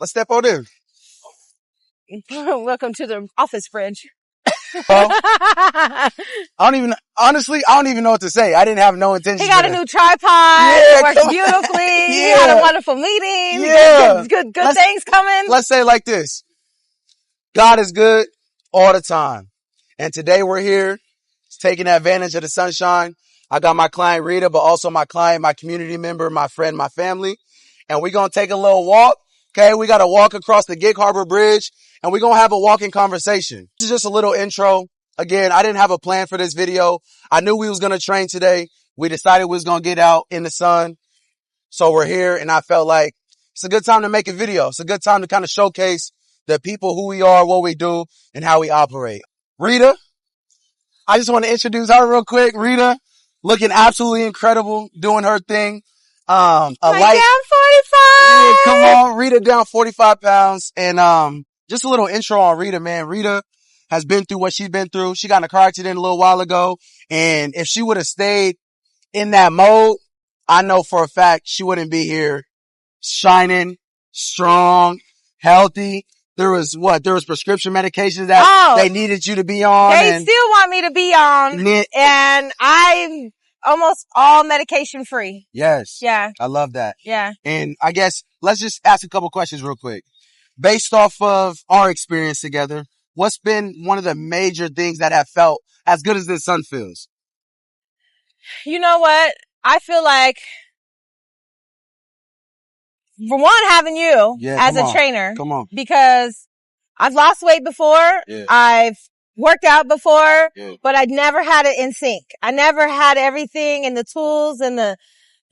Let's step on in. Welcome to the office bridge. Well, I don't even know what to say. I didn't have no intention. He got a new tripod. Yeah, It works beautifully. Yeah. He had a wonderful meeting. Yeah. Good things coming. Let's say it like this. God is good all the time. And today we're here taking advantage of the sunshine. I got my client Rita, but also my client, my community member, my friend, my family. And we're going to take a little walk. Okay. We got to walk across the Gig Harbor Bridge and we're going to have a walking conversation. This is just a little intro. Again, I didn't have a plan for this video. I knew we was going to train today. We decided we was going to get out in the sun. So we're here and I felt like it's a good time to make a video. It's a good time to kind of showcase the people, who we are, what we do, and how we operate. Rita, I just want to introduce her real quick. Rita, looking absolutely incredible, doing her thing. Down 45. Yeah, come on, Rita down 45 pounds. And just a little intro on Rita, man. Rita has been through what she's been through. She got in a car accident a little while ago. And if she would have stayed in that mode, I know for a fact she wouldn't be here shining, strong, healthy. There was prescription medications that they needed you to be on. They still want me to be on. And I'm almost all medication free. Yes. Yeah. I love that. Yeah. And I guess let's just ask a couple questions real quick. Based off of our experience together, what's been one of the major things that have felt as good as this sun feels? You know what? I feel like, for one, having you as a trainer. Come on. Because I've lost weight before. Yeah. I've worked out before, but I'd never had it in sync. I never had everything and the tools and the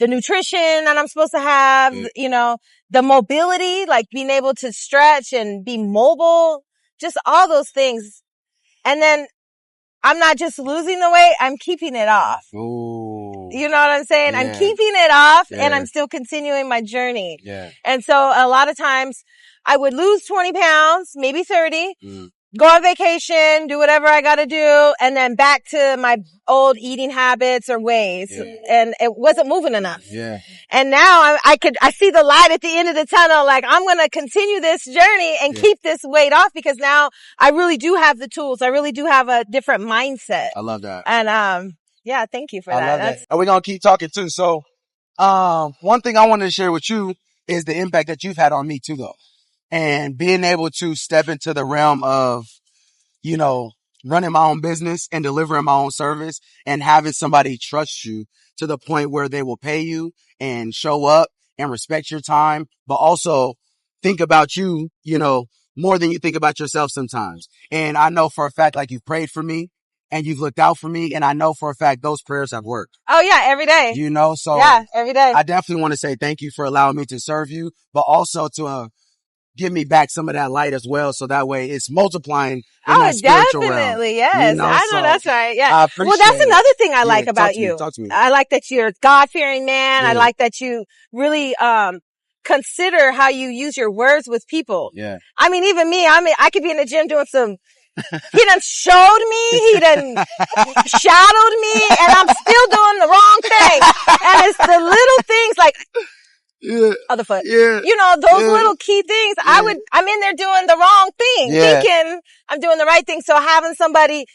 nutrition that I'm supposed to have, you know, the mobility, like being able to stretch and be mobile, just all those things. And then I'm not just losing the weight, I'm keeping it off. Ooh. You know what I'm saying? Yeah. I'm keeping it off and I'm still continuing my journey. Yeah. And so a lot of times I would lose 20 pounds, maybe 30, go on vacation, do whatever I got to do, and then back to my old eating habits or ways. Yeah. And it wasn't moving enough. Yeah. And now I see the light at the end of the tunnel. Like, I'm going to continue this journey and keep this weight off because now I really do have the tools. I really do have a different mindset. I love that. And, yeah, thank you for that. I love that. And we're going to keep talking too. So, one thing I wanted to share with you is the impact that you've had on me too, though. And being able to step into the realm of, you know, running my own business and delivering my own service and having somebody trust you to the point where they will pay you and show up and respect your time, but also think about you, you know, more than you think about yourself sometimes. And I know for a fact, like, you've prayed for me and you've looked out for me. And I know for a fact those prayers have worked. Oh yeah, every day. You know, so yeah, every day. I definitely want to say thank you for allowing me to serve you, but also to, give me back some of that light as well. So that way it's multiplying in that spiritual realm. Definitely. Yes. You know, I know that's right. Yeah. Well, that's another thing I like about you. Talk to me. I like that you're a God-fearing man. I like that you really, consider how you use your words with people. Yeah. I mean, even me, I could be in the gym doing some, he done showed me, he done shadowed me, and I'm still doing the wrong thing. And it's the little things like, other foot. Yeah. You know, those little key things. I'm in there doing the wrong thing, thinking I'm doing the right thing. So having somebody,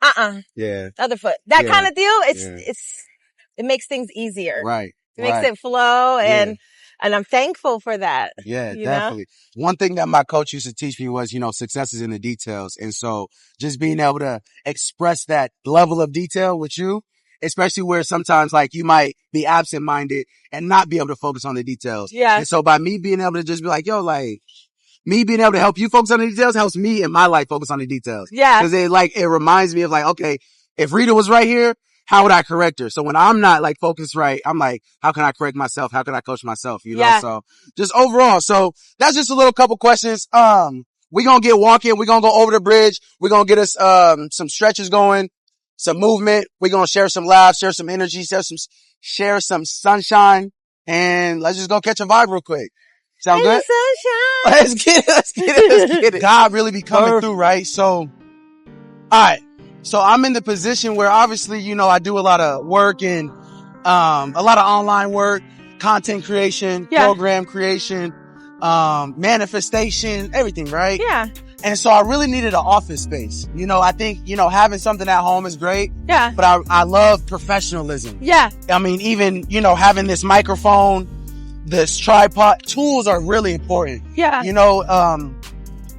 other foot, that kind of deal, it makes things easier. Right. It makes it flow and I'm thankful for that. Yeah, you definitely. know? One thing that my coach used to teach me was, you know, success is in the details. And so just being able to express that level of detail with you, especially where sometimes like you might be absent-minded and not be able to focus on the details. Yeah. And so by me being able to just be like, yo, like me being able to help you focus on the details helps me in my life focus on the details. Yeah. Cause it reminds me of like, okay, if Rita was right here, how would I correct her? So when I'm not like focused right, I'm like, how can I correct myself? How can I coach myself? You know, so just overall. So that's just a little couple questions. We're going to get walking. We're going to go over the bridge. We're going to get us, some stretches going. Some movement. We're going to share some laughs, share some energy, share some sunshine, and let's just go catch a vibe real quick. Sound good? Sunshine. Let's get it. God really be coming through, right? So, all right. So I'm in the position where obviously, you know, I do a lot of work and, a lot of online work, content creation, program creation, manifestation, everything, right? Yeah. And so I really needed an office space. You know, I think, you know, having something at home is great. Yeah. But I love professionalism. Yeah. I mean, even, you know, having this microphone, this tripod, tools are really important. Yeah. You know,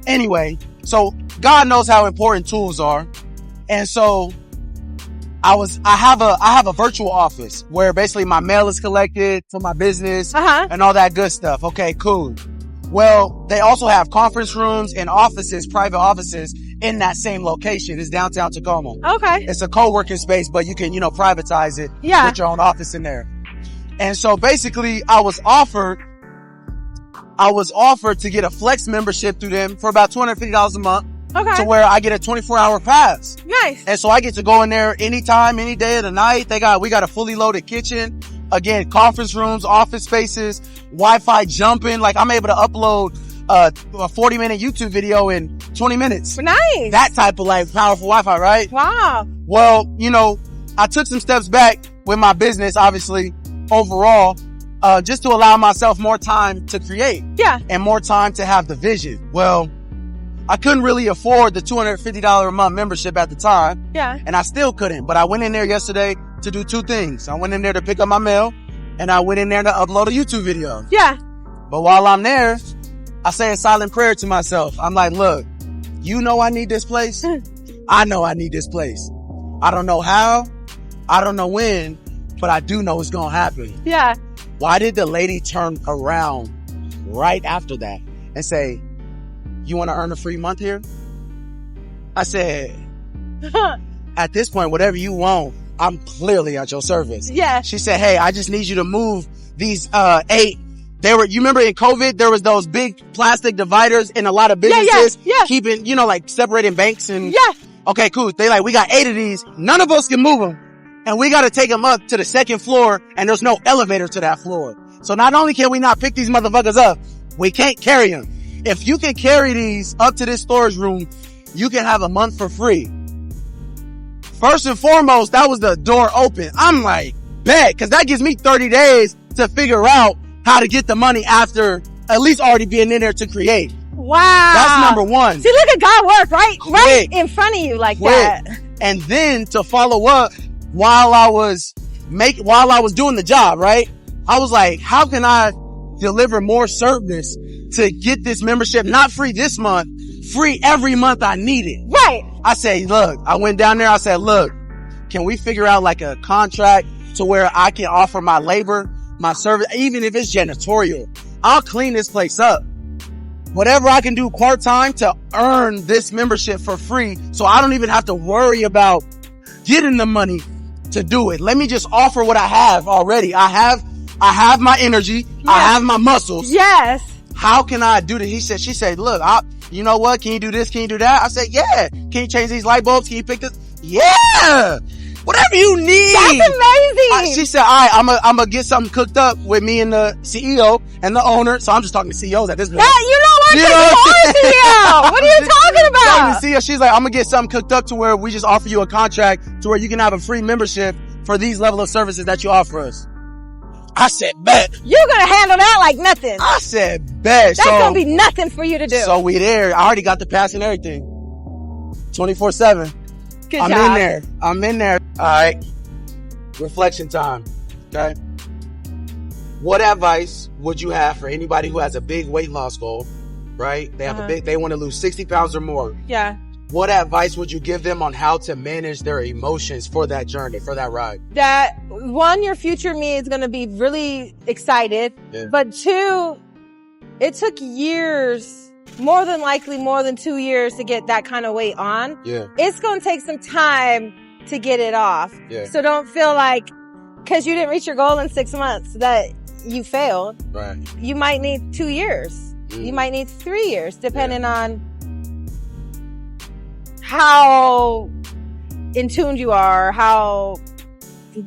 anyway, so God knows how important tools are. And so I have a virtual office where basically my mail is collected for my business and all that good stuff. Okay, cool. Well, they also have conference rooms and offices, private offices in that same location. It's downtown Tacoma. Okay. It's a co-working space, but you can, you know, privatize it. Yeah. Put your own office in there. And so basically I was offered to get a flex membership through them for about $250 a month. Okay. To where I get a 24-hour pass. Nice. And so I get to go in there anytime, any day of the night. We got a fully loaded kitchen. Again, conference rooms, office spaces, Wi-Fi jumping. Like I'm able to upload a 40-minute YouTube video in 20 minutes. Nice. That type of like powerful Wi-Fi, right? Wow. Well, you know, I took some steps back with my business, obviously, overall, just to allow myself more time to create. Yeah. And more time to have the vision. Well, I couldn't really afford the $250 a month membership at the time. Yeah. And I still couldn't. But I went in there yesterday to do two things. I went in there to pick up my mail and I went in there to upload a YouTube video. Yeah. But while I'm there, I say a silent prayer to myself. I'm like, look, you know I need this place. I know I need this place. I don't know how. I don't know when, but I do know it's going to happen. Yeah. Why did the lady turn around right after that and say, you want to earn a free month here? I said, at this point, whatever you want, I'm clearly at your service. Yeah. She said, hey, I just need you to move these, 8. You remember in COVID, there was those big plastic dividers in a lot of businesses. Yeah. Keeping, you know, like separating banks and. Yeah. Okay, cool. They like, we got 8 of these. None of us can move them. And we got to take them up to the 2nd floor and there's no elevator to that floor. So not only can we not pick these motherfuckers up, we can't carry them. If you can carry these up to this storage room, you can have a month for free. First and foremost, that was the door open. I'm like, bet, because that gives me 30 days to figure out how to get the money after at least already being in there to create. Wow. That's number one. See, look at God work right in front of you like that. And then to follow up while I was doing the job, right? I was like, how can I deliver more service to get this membership, not free this month, free every month I need it. Right. I say, look, I went down there. I said, look, can we figure out like a contract to where I can offer my labor, my service, even if it's janitorial? I'll clean this place up. Whatever I can do part-time to earn this membership for free. So I don't even have to worry about getting the money to do it. Let me just offer what I have already. I have my energy. Yes. I have my muscles. Yes. How can I do this? She said, look, you know what? Can you do this? Can you do that? I said, yeah. Can you change these light bulbs? Can you pick this? Yeah. Whatever you need. That's amazing. She said, all right, I'm gonna get something cooked up with me and the CEO and the owner. So I'm just talking to CEOs at this point. You know what? CEO. What are you talking about? Talking to CEO. She's like, I'm gonna get something cooked up to where we just offer you a contract to where you can have a free membership for these level of services that you offer us. I said, bet. You're going to handle that like nothing. I said, bet. That's going to be nothing for you to do. So we there. I already got the pass and everything. 24/7. Good job. I'm in there. All right. Reflection time. Okay. What advice would you have for anybody who has a big weight loss goal, right? They have they want to lose 60 pounds or more. Yeah. What advice would you give them on how to manage their emotions for that journey, for that ride? That one, your future me is going to be really excited. Yeah. But 2, it took years, more than likely more than 2 years to get that kind of weight on. Yeah. It's going to take some time to get it off. Yeah. So don't feel like, cause you didn't reach your goal in 6 months that you failed. Right. You might need 2 years. You might need 3 years, depending on how in tune you are, how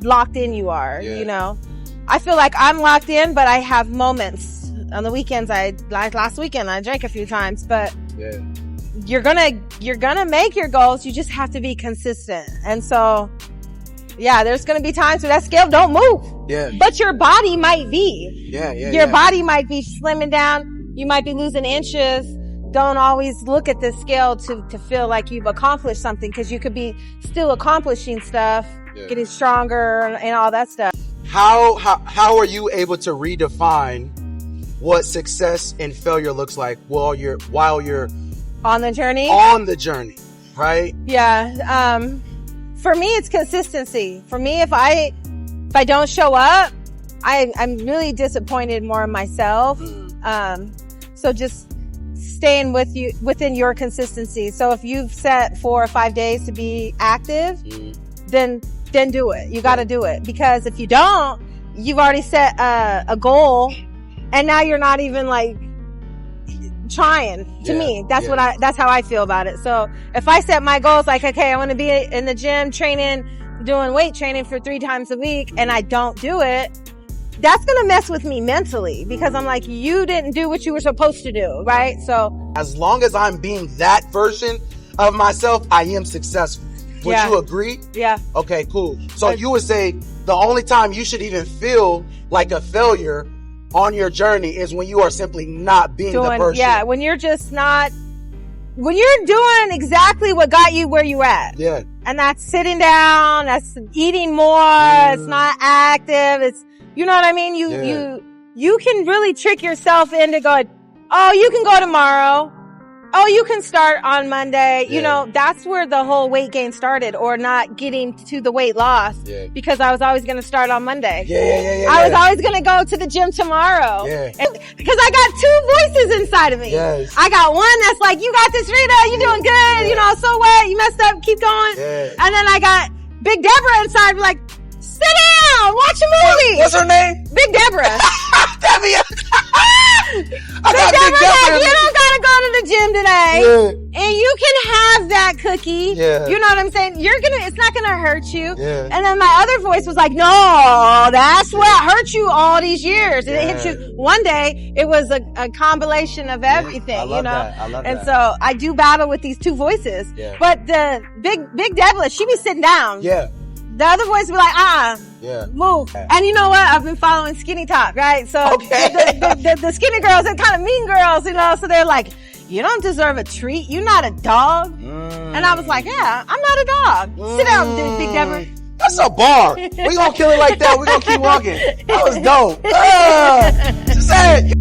locked in you are, you know. I feel like I'm locked in, but I have moments. On the weekends, last weekend, I drank a few times, but you're gonna make your goals. You just have to be consistent. And so, there's gonna be times where that scale don't move. Yeah. But your body might be. Your body might be slimming down. you might be losing inches. Don't always look at the scale to feel like you've accomplished something, because you could be still accomplishing stuff, getting stronger and all that stuff. How are you able to redefine what success and failure looks like while you're on the journey? On the journey, right? Yeah. For me, it's consistency. For me, if I don't show up, I'm really disappointed more in myself. So just staying within your consistency. So if you've set 4 or 5 days to be active, then do it. You got to do it, because if you don't, you've already set a goal, and now you're not even like trying. To me, that's how I feel about it. So if I set my goals like, okay, I want to be in the gym training, doing weight training for 3 times a week, and I don't do it, that's going to mess with me mentally, because I'm like, you didn't do what you were supposed to do, right? So as long as I'm being that version of myself, I am successful. Would you agree? Yeah. Okay, cool. So you would say the only time you should even feel like a failure on your journey is when you are simply not being the person. Yeah, when you're just not, when you're doing exactly what got you where you at. Yeah. And that's sitting down, that's eating more, it's not active, it's, you know what I mean? You can really trick yourself into going, oh, you can go tomorrow. Oh, you can start on Monday. You know, that's where the whole weight gain started, or not getting to the weight loss, because I was always going to start on Monday. I was always going to go to the gym tomorrow. Because I got 2 voices inside of me. I got one that's like, you got this, Rita, you're doing good. You know, so what? You messed up, keep going. And then I got Big Deborah inside, like, sit down, watch a movie. What's her name? Big Deborah. Big Deborah. You don't gotta go to the gym today, and you can have that cookie. You know what I'm saying? It's not gonna hurt you. And then my other voice was like, no, that's what hurt you all these years. And it hit you one day. It was a combination of everything, I love that. I love that. So I do battle with these 2 voices. But the Big Deborah, she be sitting down. The other voice be like, move. And you know what? I've been following Skinny Talk, right? So the skinny girls, they're kind of mean girls, you know, so they're like, you don't deserve a treat. You're not a dog. And I was like, yeah, I'm not a dog. Sit down, Big Deborah. That's a bar. We gonna kill it like that. We gonna keep walking. That was dope. She said,